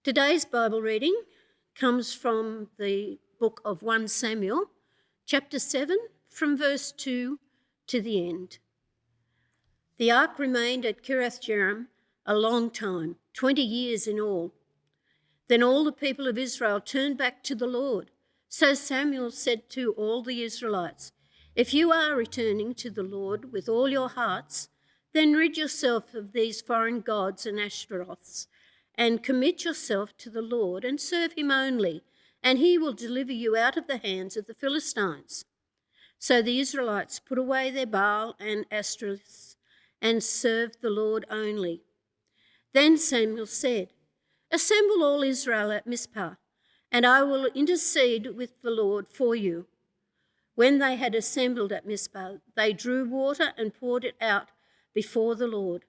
Today's Bible reading comes from the book of 1 Samuel, chapter 7, from verse 2 to the end. The ark remained at Kiriath-jearim a long time, 20 years in all. Then all the people of Israel turned back to the Lord. So Samuel said to all the Israelites, "If you are returning to the Lord with all your hearts, then rid yourself of these foreign gods and Ashtaroths, and commit yourself to the Lord and serve him only, and he will deliver you out of the hands of the Philistines." So the Israelites put away their Baal and Ashtaroths and served the Lord only. Then Samuel said, "Assemble all Israel at Mizpah, and I will intercede with the Lord for you." When they had assembled at Mizpah, they drew water and poured it out before the Lord.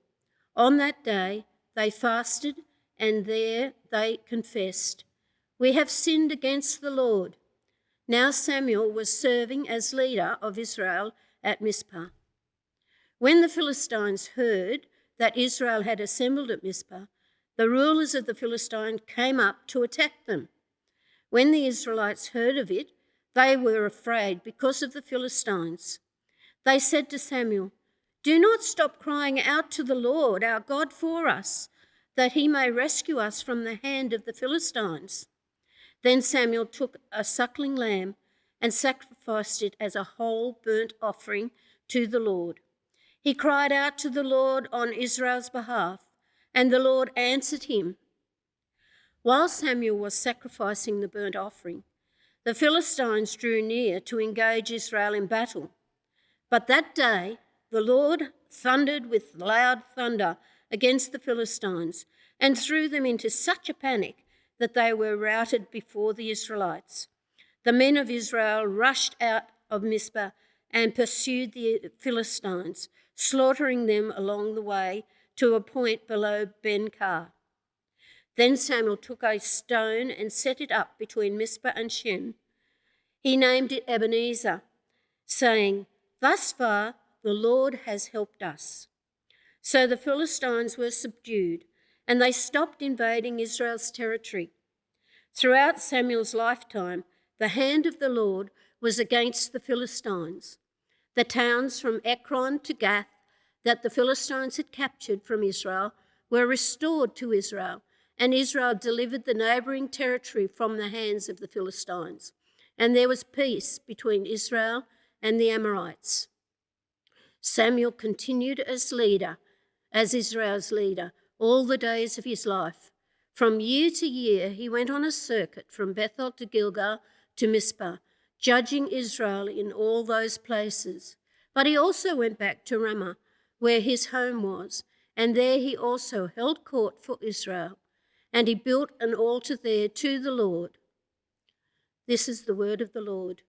On that day they fasted, and there they confessed, "We have sinned against the Lord." Now Samuel was serving as leader of Israel at Mizpah. When the Philistines heard that Israel had assembled at Mizpah, the rulers of the Philistines came up to attack them. When the Israelites heard of it, they were afraid because of the Philistines. They said to Samuel, "Do not stop crying out to the Lord our God for us, that he may rescue us from the hand of the Philistines." Then Samuel took a suckling lamb and sacrificed it as a whole burnt offering to the Lord. He cried out to the Lord on Israel's behalf, and the Lord answered him. While Samuel was sacrificing the burnt offering, the Philistines drew near to engage Israel in battle. But that day the Lord thundered with loud thunder against the Philistines and threw them into such a panic that they were routed before the Israelites. The men of Israel rushed out of Mizpah and pursued the Philistines, slaughtering them along the way to a point below Ben-Kar. Then Samuel took a stone and set it up between Mizpah and Shen. He named it Ebenezer, saying, "Thus far the Lord has helped us." So the Philistines were subdued, and they stopped invading Israel's territory. Throughout Samuel's lifetime, the hand of the Lord was against the Philistines. The towns from Ekron to Gath that the Philistines had captured from Israel were restored to Israel, and Israel delivered the neighbouring territory from the hands of the Philistines. And there was peace between Israel and the Amorites. Samuel continued as Israel's leader, all the days of his life. From year to year, he went on a circuit from Bethel to Gilgal to Mizpah, judging Israel in all those places. But he also went back to Ramah, where his home was, and there he also held court for Israel, and he built an altar there to the Lord. This is the word of the Lord.